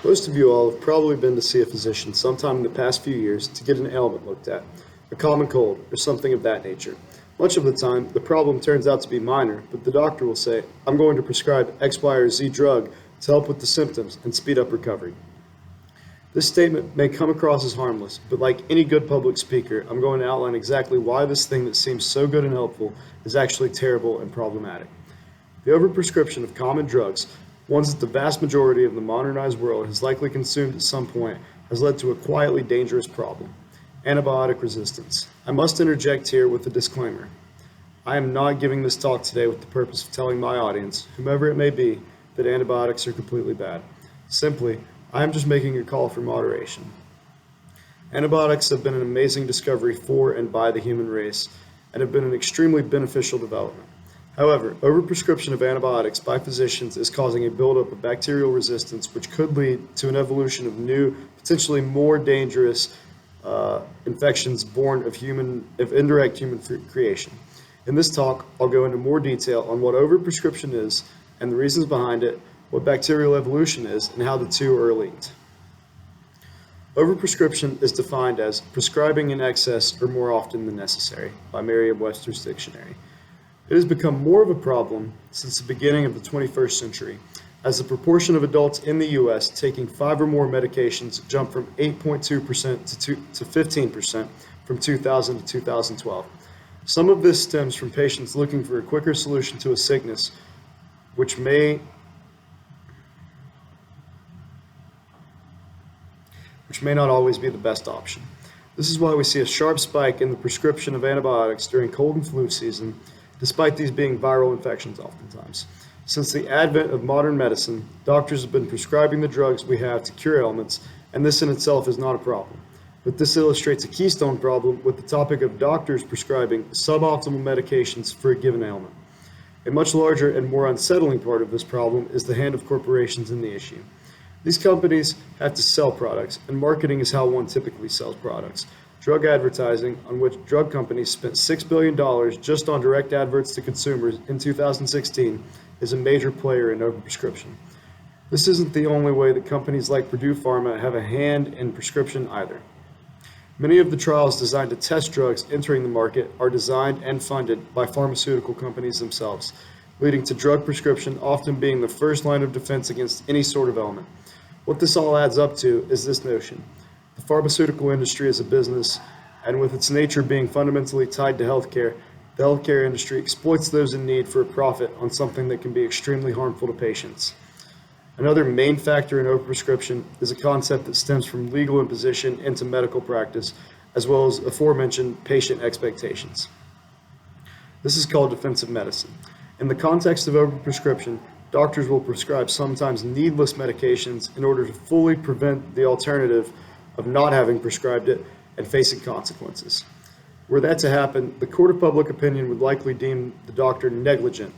Most of you all have probably been to see a physician sometime in the past few years to get an ailment looked at, a common cold or something of that nature. Much of the time, the problem turns out to be minor, but the doctor will say, "I'm going to prescribe X, Y, or Z drug to help with the symptoms and speed up recovery." This statement may come across as harmless, but like any good public speaker, I'm going to outline exactly why this thing that seems so good and helpful is actually terrible and problematic. The overprescription of common drugs, ones that the vast majority of the modernized world has likely consumed at some point, has led to a quietly dangerous problem: antibiotic resistance. I must interject here with a disclaimer. I am not giving this talk today with the purpose of telling my audience, whomever it may be, that antibiotics are completely bad. Simply, I am just making a call for moderation. Antibiotics have been an amazing discovery for and by the human race, and have been an extremely beneficial development. However, overprescription of antibiotics by physicians is causing a buildup of bacterial resistance, which could lead to an evolution of new, potentially more dangerous infections born of indirect human creation. In this talk, I'll go into more detail on what overprescription is and the reasons behind it, what bacterial evolution is, and how the two are linked. Overprescription is defined as prescribing in excess or more often than necessary by Merriam-Webster's dictionary. It has become more of a problem since the beginning of the 21st century, as the proportion of adults in the U.S. taking 5 or more medications jumped from 8.2% to 15% from 2000 to 2012. Some of this stems from patients looking for a quicker solution to a sickness, which may not always be the best option. This is why we see a sharp spike in the prescription of antibiotics during cold and flu season, despite these being viral infections oftentimes. Since the advent of modern medicine, doctors have been prescribing the drugs we have to cure ailments, and this in itself is not a problem. But this illustrates a keystone problem with the topic of doctors prescribing suboptimal medications for a given ailment. A much larger and more unsettling part of this problem is the hand of corporations in the issue. These companies have to sell products, and marketing is how one typically sells products. Drug advertising, on which drug companies spent $6 billion just on direct adverts to consumers in 2016, is a major player in overprescription. This isn't the only way that companies like Purdue Pharma have a hand in prescription either. Many of the trials designed to test drugs entering the market are designed and funded by pharmaceutical companies themselves, leading to drug prescription often being the first line of defense against any sort of ailment. What this all adds up to is this notion: the pharmaceutical industry is a business, and with its nature being fundamentally tied to healthcare, the healthcare industry exploits those in need for a profit on something that can be extremely harmful to patients. Another main factor in overprescription is a concept that stems from legal imposition into medical practice, as well as aforementioned patient expectations. This is called defensive medicine. In the context of overprescription, doctors will prescribe sometimes needless medications in order to fully prevent the alternative of not having prescribed it and facing consequences. Were that to happen, the court of public opinion would likely deem the doctor negligent.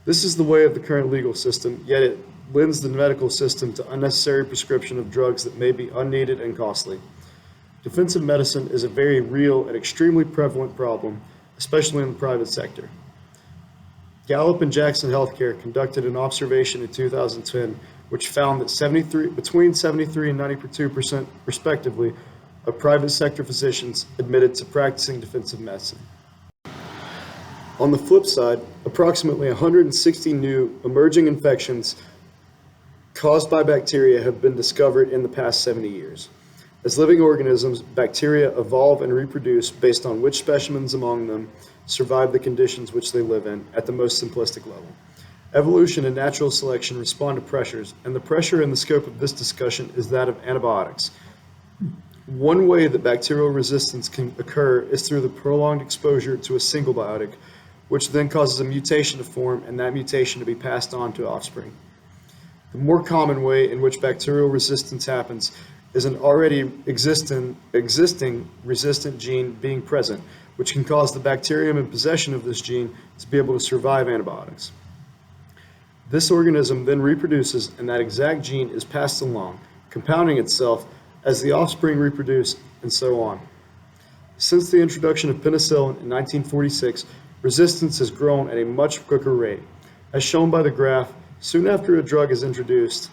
This is the way of the current legal system, yet it lends the medical system to unnecessary prescription of drugs that may be unneeded and costly. Defensive medicine is a very real and extremely prevalent problem, especially in the private sector. Gallup and Jackson Healthcare conducted an observation in 2010 which found that between 73 and 92% respectively of private sector physicians admitted to practicing defensive medicine. On the flip side, approximately 160 new emerging infections caused by bacteria have been discovered in the past 70 years. As living organisms, bacteria evolve and reproduce based on which specimens among them survive the conditions which they live in at the most simplistic level. Evolution and natural selection respond to pressures, and the pressure in the scope of this discussion is that of antibiotics. One way that bacterial resistance can occur is through the prolonged exposure to a single biotic, which then causes a mutation to form and that mutation to be passed on to offspring. The more common way in which bacterial resistance happens is an already existing resistant gene being present, which can cause the bacterium in possession of this gene to be able to survive antibiotics. This organism then reproduces, and that exact gene is passed along, compounding itself as the offspring reproduce, and so on. Since the introduction of penicillin in 1946, resistance has grown at a much quicker rate. As shown by the graph, soon after a drug is introduced,